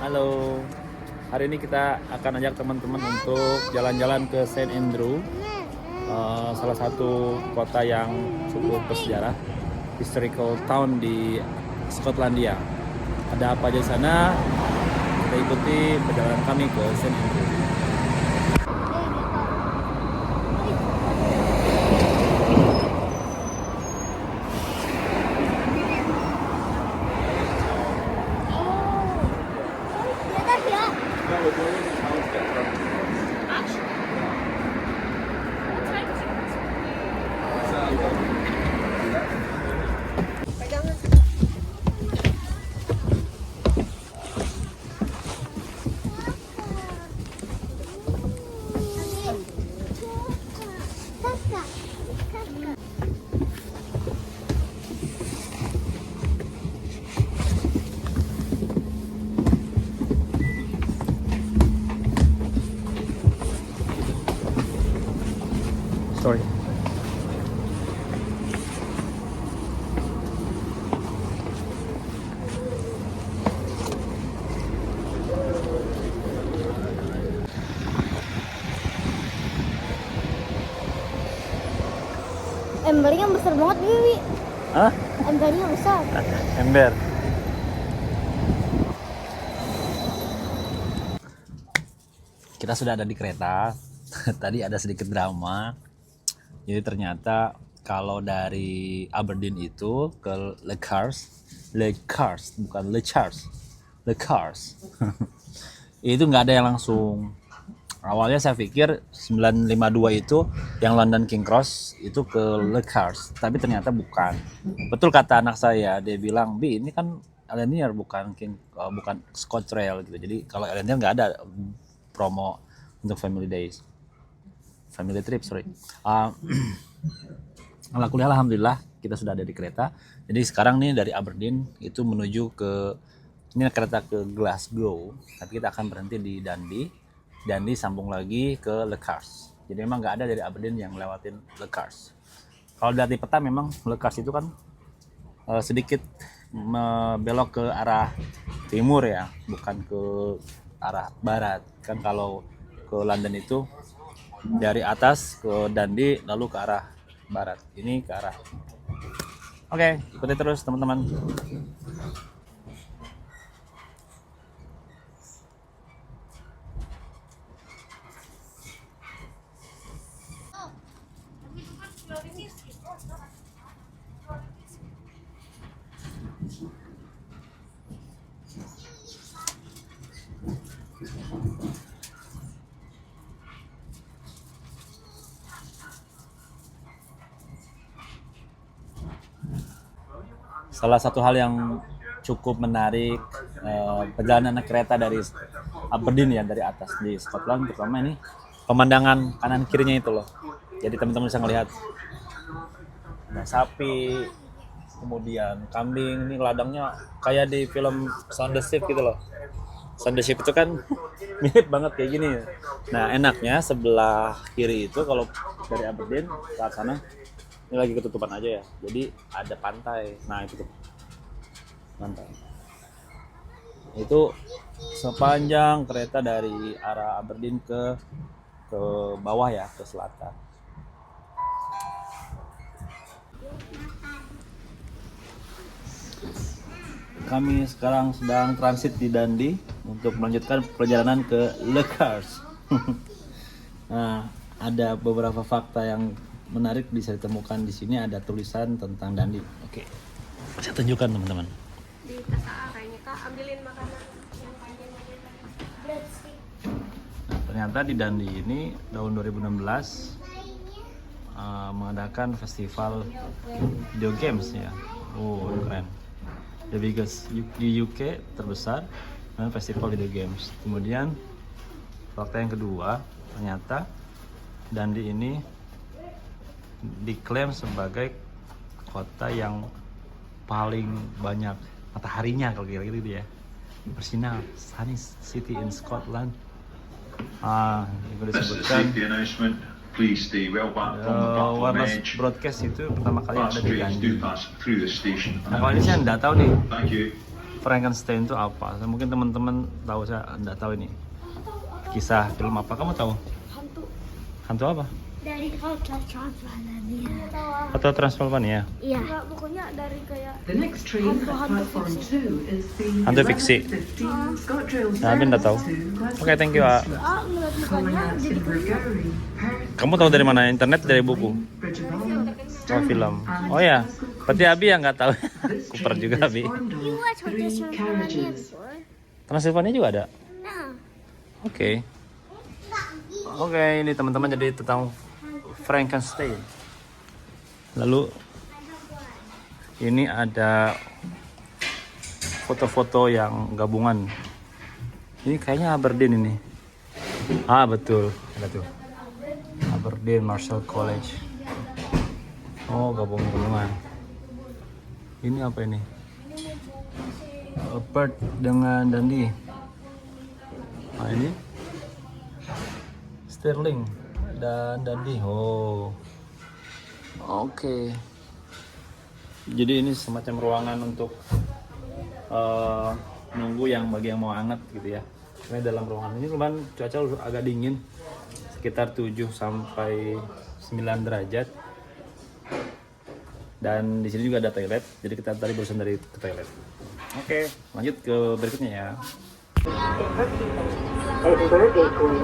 Halo. Hari ini kita akan ajak teman-teman untuk jalan-jalan ke St Andrew, salah satu kota yang cukup bersejarah, historical town di Skotlandia. Ada apa aja di sana? Kita ikuti perjalanan kami ke St Andrew. Sorry. Embernya besar banget, Bibi. Hah? Embernya besar. Ember. Kita sudah ada di kereta. Tadi ada sedikit drama. Jadi ternyata kalau dari Aberdeen itu ke Le Cars bukan Le Cars. Itu nggak ada yang langsung. Awalnya saya pikir 952 itu yang London King Cross itu ke Le Cars, tapi ternyata bukan. Betul kata anak saya, dia bilang, "Bi, ini kan Ellenier bukan bukan ScotRail gitu." Jadi kalau Ellenier nggak ada promo untuk family trip, sorry. Alhamdulillah kita sudah ada di kereta. Jadi sekarang nih dari Aberdeen itu menuju ke, ini kereta ke Glasgow, tapi kita akan berhenti di Dundee sambung lagi ke Le Cars. Jadi memang nggak ada dari Aberdeen yang lewatin Le Cars. Kalau dari peta memang Le Cars itu kan sedikit belok ke arah timur ya, bukan ke arah barat. Kan kalau ke London itu dari atas ke Dundee lalu ke arah barat. Ini ke arah. Oke, ikuti terus teman-teman. Salah satu hal yang cukup menarik perjalanan kereta dari Aberdeen ya, dari atas di Scotland terutama, ini pemandangan kanan kirinya itu loh. Jadi teman-teman bisa ngelihat sapi, kemudian kambing, ini ladangnya kayak di film Sound the Ship gitu loh. Sound the Ship itu kan mirip banget kayak gini. Nah enaknya sebelah kiri itu kalau dari Aberdeen ke sana, ini lagi ketutupan aja ya, jadi ada pantai. Nah itu tuh pantai itu sepanjang kereta dari arah Aberdeen ke bawah ya, ke selatan. Kami sekarang sedang transit di Dundee untuk melanjutkan perjalanan ke Le Cars. Nah, ada beberapa fakta yang menarik bisa ditemukan di sini. Ada tulisan tentang Dundee. Oke, saya tunjukkan teman-teman. Di tas AA kayaknya, Kak, ambilin makanan yang panjang. Breadstick. Nah, ternyata di Dundee ini tahun 2016 mengadakan festival video games ya. Oh, keren. The biggest di UK terbesar dengan festival video games. Kemudian fakta yang kedua, ternyata Dundee ini diklaim sebagai kota yang paling banyak mataharinya, kalau kira-kira gitu ya, bersinar, sunny city in Scotland. Itu disebutkan wireless broadcast itu pertama kali ada di Dundee. Nah kalau ini saya nggak tahu nih, Frankenstein itu apa? Mungkin teman-teman tahu, saya nggak tahu ini. Kisah film apa? Kamu tahu? Hantu Hantu apa? dari Transylvania. Atau Transylvania? Iya. Enggak, pokoknya dari kayak The next train at platform 2 is the Hantu fiksi. 11:15 ScotRail Nah, Abi nggak tahu. Oke, thank you, A. ngeliat mukanya jadi Invergary, Perth, Kamu tahu dari mana? Internet, dari buku? Bridge of Almond, Oh, film. Oh ya, berarti Abi yang nggak tahu. This Cooper train juga, is Abi. formed of 3 carriages. Transylvania juga ada? Nah, Oke. Oke, ini teman-teman jadi tentang Frankenstein. Lalu ini ada foto-foto yang gabungan. Ini kayaknya Aberdeen ini. Ah, betul. Ada tuh. Aberdeen Marshall College. Oh, gabungan-gabungan. Ini apa ini? Perth dengan Dundee. Nah, ini Stirling dan Dundee. Oh, oke. Jadi ini semacam ruangan untuk nunggu yang bagi yang mau hangat gitu ya. Ini dalam ruangan ini cuman cuaca agak dingin, sekitar 7 sampai 9 derajat. Dan di sini juga ada toilet. Jadi kita tadi barusan dari ke toilet. Oke, lanjut ke berikutnya ya.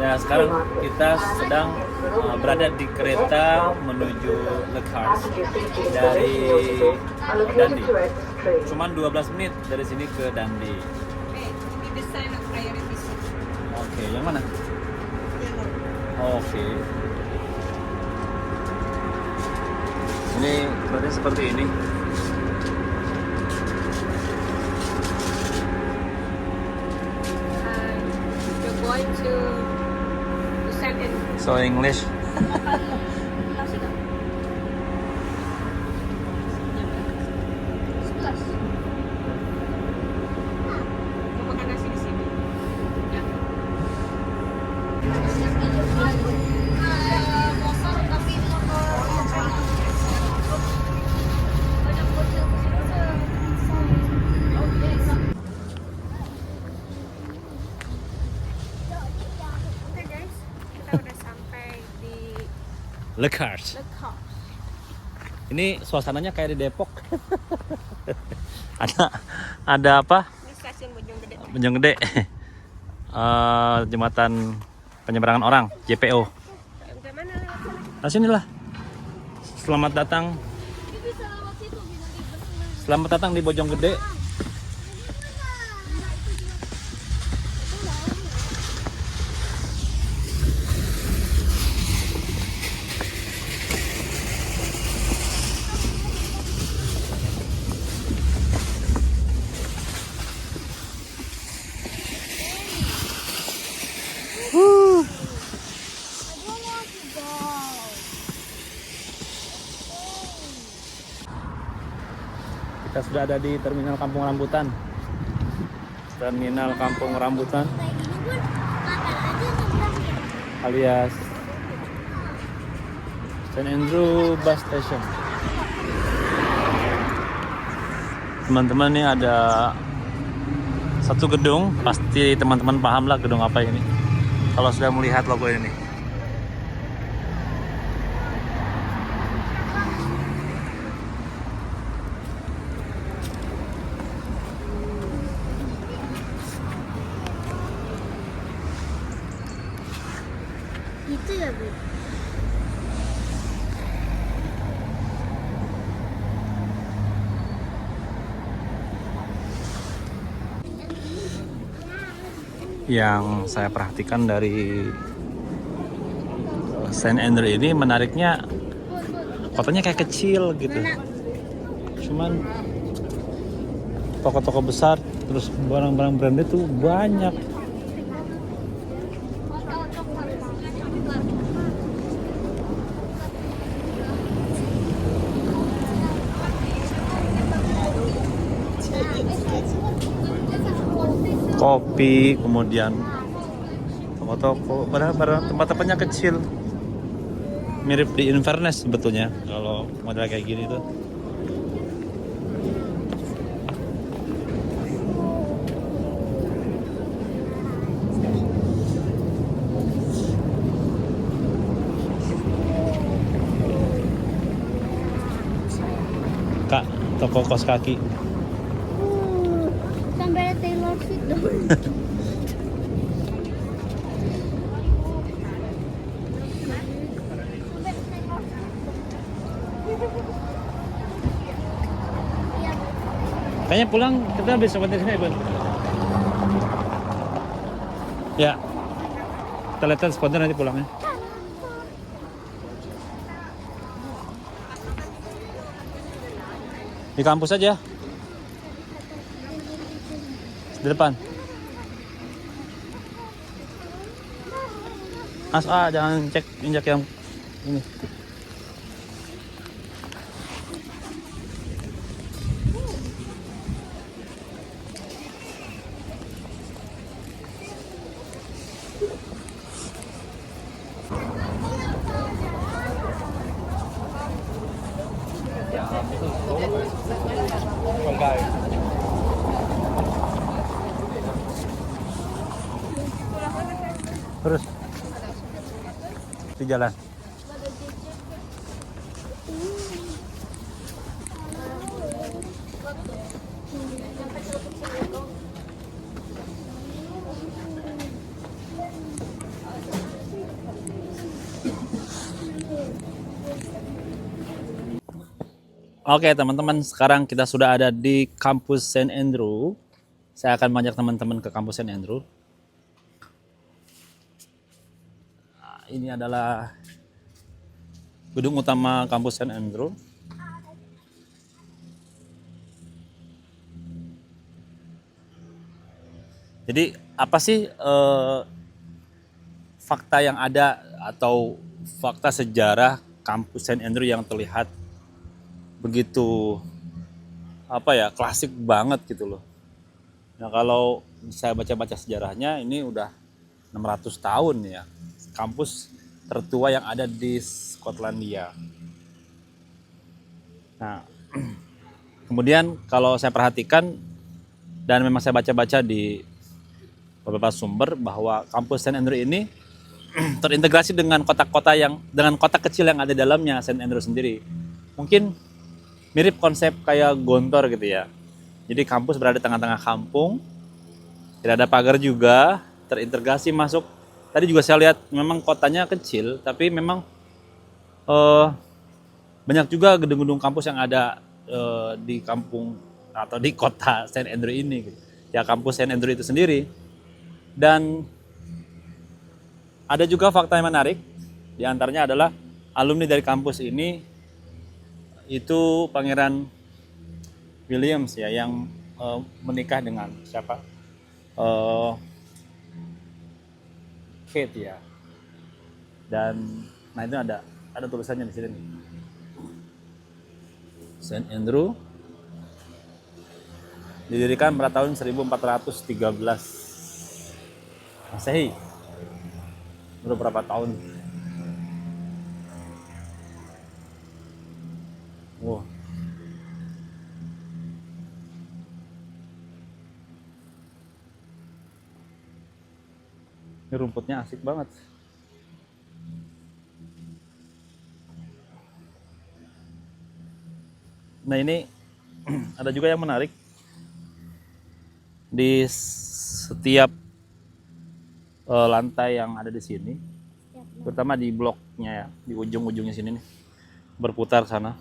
Ya, sekarang kita sedang berada di kereta menuju Le Cars dari Dundee. Cuman 12 menit dari sini ke Dundee. Oke, yang mana? Oke. Ini keretanya seperti ini. you're going to St. Andrews. So English. Mau makan nasi di sini. Ya. Oke guys, kita udah sampai di Le Cars. Le Cars. Ini suasananya kayak di Depok. ada apa? Ini stasiun Bojonggede. Bojonggede. Jembatan penyeberangan orang, JPO. Ke mana lewat sana? Nah, sinilah. Selamat datang. Selamat datang di Bojonggede. Kita sudah ada di Terminal Kampung Rambutan. Terminal Kampung Rambutan alias St. Andrew Bus Station. Teman-teman, ini ada satu gedung, pasti teman-teman paham lah gedung apa ini kalau sudah melihat logo ini. Itu ya, Bu. Yang saya perhatikan dari St. Andrew ini, menariknya kotanya kayak kecil gitu, cuman toko-toko besar terus barang-barang branded tuh banyak. Kopi, kemudian toko-toko, padahal tempat-tempatnya kecil, mirip di Inverness sebetulnya kalau model kayak gini tuh. toko kaos kaki. Sampai ada Taylor Swift dong. Kayaknya pulang kita habis sampai di sini ya, Bun. Ya. Kita lihat sponsor nanti pulangnya. Di kampus aja. Di depan. Jangan cek injak yang ini. Terus di jalan. Oke teman-teman, sekarang kita sudah ada di kampus St. Andrew. Saya akan mengajak teman-teman ke kampus St. Andrew. Nah, ini adalah gedung utama kampus St. Andrew. Jadi apa sih fakta yang ada atau fakta sejarah kampus St. Andrew yang terlihat begitu klasik banget gitu loh. Nah kalau saya baca-baca sejarahnya ini udah 600 tahun ya, kampus tertua yang ada di Skotlandia. Nah kemudian kalau saya perhatikan dan memang saya baca-baca di beberapa sumber bahwa kampus St. Andrew ini terintegrasi dengan dengan kota kecil yang ada di dalamnya St. Andrew sendiri. Mungkin mirip konsep kayak Gontor gitu ya. Jadi kampus berada di tengah-tengah kampung, tidak ada pagar juga, terintegrasi masuk. Tadi juga saya lihat memang kotanya kecil, tapi memang banyak juga gedung-gedung kampus yang ada di kampung atau di kota St. Andrew ini. Gitu. Ya kampus St. Andrew itu sendiri. Dan ada juga fakta yang menarik, di antaranya adalah alumni dari kampus ini itu Pangeran Williams ya yang menikah dengan siapa? Kate ya. Dan nah itu ada tulisannya di sini nih. St. Andrew didirikan pada tahun 1413 Masehi. Baru berapa tahun? Wow. Ini rumputnya asik banget. Nah ini ada juga yang menarik. Di setiap lantai yang ada di sini, terutama di bloknya ya, di ujung-ujungnya sini nih, berputar sana.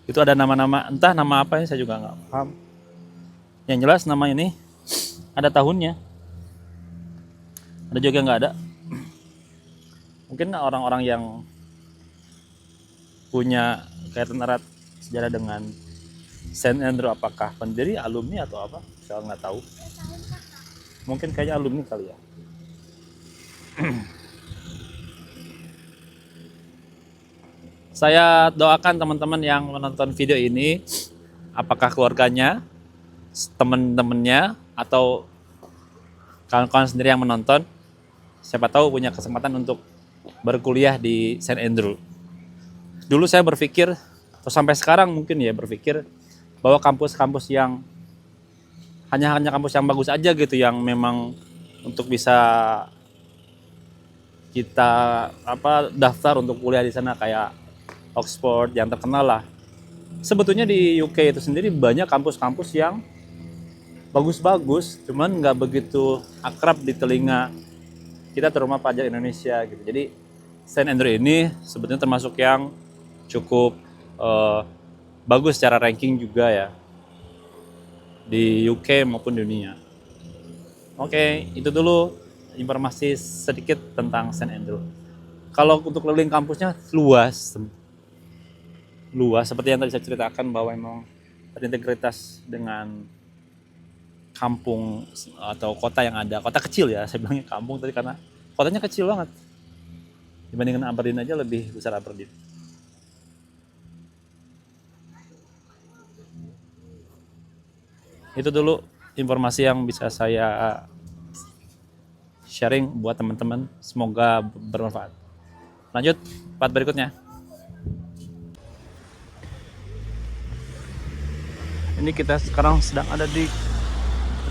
Itu ada nama-nama, entah nama apa ya saya juga nggak paham. Yang jelas nama ini ada tahunnya. Ada juga nggak ada. Mungkin orang-orang yang punya kaitan erat sejarah dengan St. Andrew, apakah pendiri, alumni atau apa? Saya nggak tahu. Mungkin kayaknya alumni kali ya. Saya doakan teman-teman yang menonton video ini, apakah keluarganya, teman-temannya, atau kawan-kawan sendiri yang menonton, siapa tahu punya kesempatan untuk berkuliah di St. Andrew. Dulu saya berpikir, atau sampai sekarang mungkin ya berpikir, bahwa kampus-kampus yang hanya kampus yang bagus aja gitu, yang memang untuk bisa kita daftar untuk kuliah di sana kayak Oxford yang terkenal lah. sebetulnya di UK itu sendiri banyak kampus-kampus yang bagus-bagus, cuman nggak begitu akrab di telinga kita terutama pajak Indonesia gitu. Jadi St. Andrew ini sebetulnya termasuk yang cukup bagus secara ranking juga ya di UK maupun dunia. Oke, itu dulu informasi sedikit tentang St. Andrew. Kalau untuk keliling kampusnya luas seperti yang tadi saya ceritakan bahwa memang terintegritas dengan kampung atau kota yang ada, kota kecil ya, saya bilangnya kampung tadi karena kotanya kecil banget dibandingkan Aberdeen aja lebih besar Aberdeen. Itu dulu informasi yang bisa saya sharing buat teman-teman, semoga bermanfaat. Lanjut part berikutnya. Ini kita sekarang sedang ada di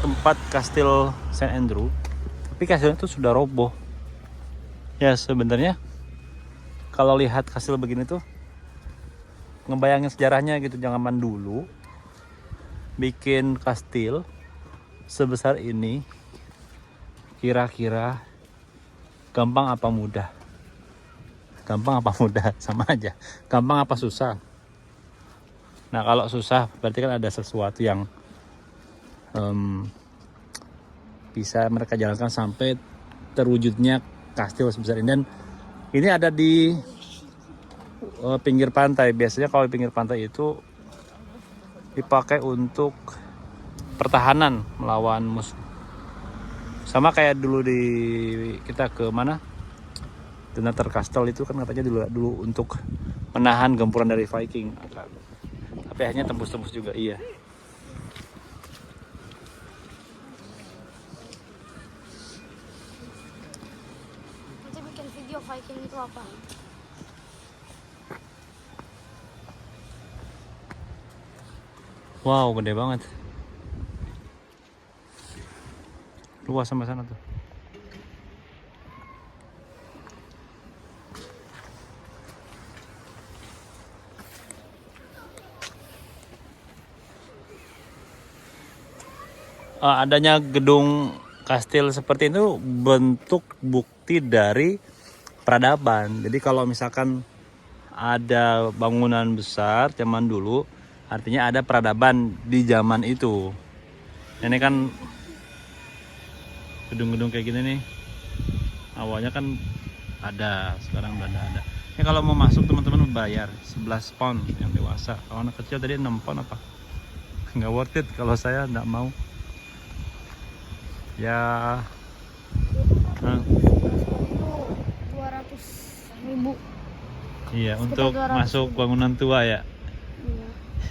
tempat Kastil St. Andrew, tapi kastilnya itu sudah roboh. Ya sebenarnya kalau lihat kastil begini tuh ngebayangin sejarahnya gitu, zaman dulu bikin kastil sebesar ini kira-kira gampang apa mudah? Gampang apa mudah? Sama aja. Gampang apa susah? Nah kalau susah berarti kan ada sesuatu yang bisa mereka jalankan sampai terwujudnya kastil sebesar ini. Dan ini ada di pinggir pantai. Biasanya kalau di pinggir pantai itu dipakai untuk pertahanan melawan musuh. Sama kayak dulu di kita ke mana? Deneter Castle itu kan katanya dulu untuk menahan gempuran dari Viking. Tapi akhirnya tembus-tembus juga, iya. Kita bikin video Viking itu apa? Wow, gede banget. Luas sampai sana tuh. Adanya gedung kastil seperti itu bentuk bukti dari peradaban. Jadi kalau misalkan ada bangunan besar zaman dulu, artinya ada peradaban di zaman itu. Ini kan gedung-gedung kayak gini nih, awalnya kan ada, sekarang udah ada. Ini kalau mau masuk teman-teman bayar 11 pound yang dewasa. Kalau anak kecil tadi 6 pound apa? Nggak worth it kalau saya nggak mau. Ya. Itu 200.000. Iya, Sekitar untuk 200.000. masuk bangunan tua ya. Iya.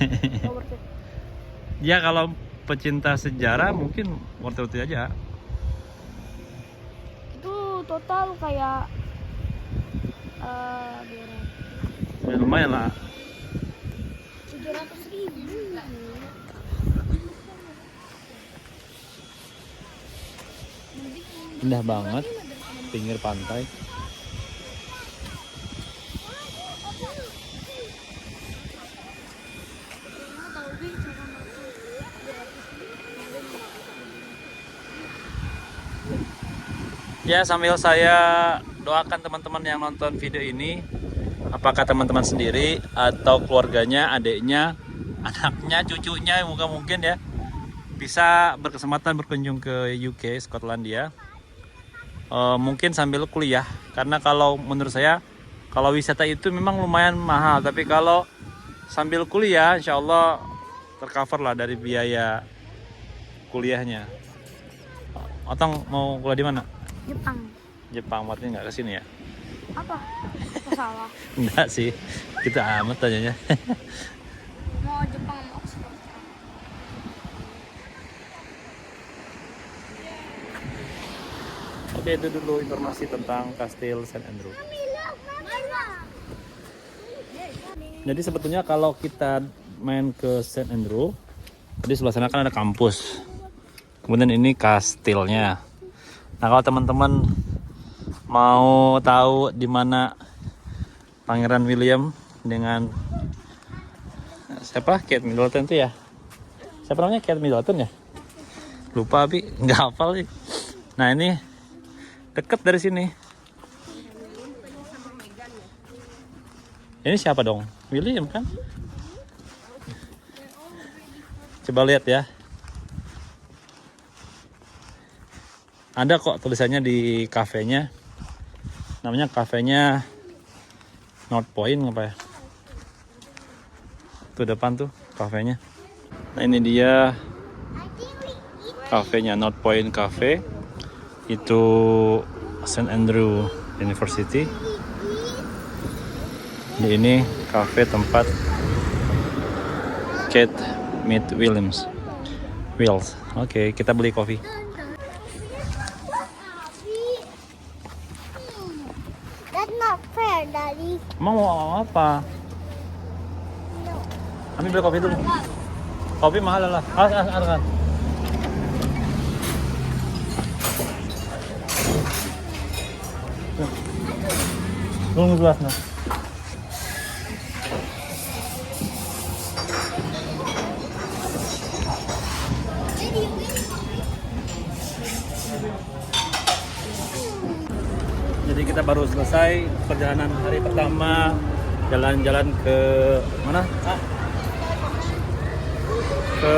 Nggak worth it. Ya kalau pecinta sejarah mungkin worth it aja. Itu total kayak Ya, lumayan lah. 700.000. Indah banget pinggir pantai. Ya sambil saya doakan teman-teman yang nonton video ini, apakah teman-teman sendiri atau keluarganya, adiknya, anaknya, cucunya mungkin ya bisa berkesempatan berkunjung ke UK, Skotlandia. Mungkin sambil kuliah, karena kalau menurut saya kalau wisata itu memang lumayan mahal, tapi kalau sambil kuliah insya Allah tercover lah dari biaya kuliahnya. Otong mau kuliah di mana? Jepang. Jepang, berarti nggak kesini ya? Apa? Masalah. Enggak sih, kita amat tanyanya. Mau Jepang mau Oxford. Oke, itu dulu informasi tentang Kastil St. Andrew. Jadi sebetulnya kalau kita main ke St. Andrew, di sebelah sana kan ada kampus. Kemudian ini kastilnya. Nah, kalau teman-teman mau tahu di mana Pangeran William dengan siapa? Kate Middleton tuh ya? Siapa namanya? Kate Middleton ya? Lupa Abi, nggak hafal sih. Nah ini deket dari sini. Ini siapa dong? William kan? Coba lihat ya. Ada kok tulisannya di kafenya. Namanya kafenya North Point apa ya? Tuh depan tuh kafenya. Nah ini dia kafenya North Point Cafe. Itu St. Andrew University. Di ini cafe tempat Kate meet Wills. Oke, kita beli kopi. That's not fair, Daddy. Emang mau apa? No. Kami beli kopi dulu. Kopi mahal lah. Kan. Belum jelas nah. Jadi kita baru selesai perjalanan hari pertama, jalan-jalan ke mana? Ke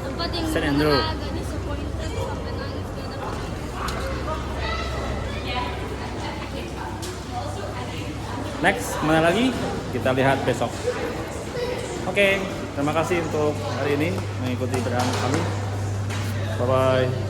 Tempat yang St. Andrew. agak disappointed sampai nangis gak dapat. Next, mana lagi? Kita lihat besok. Oke, terima kasih untuk hari ini mengikuti perjalanan kami. Bye-bye.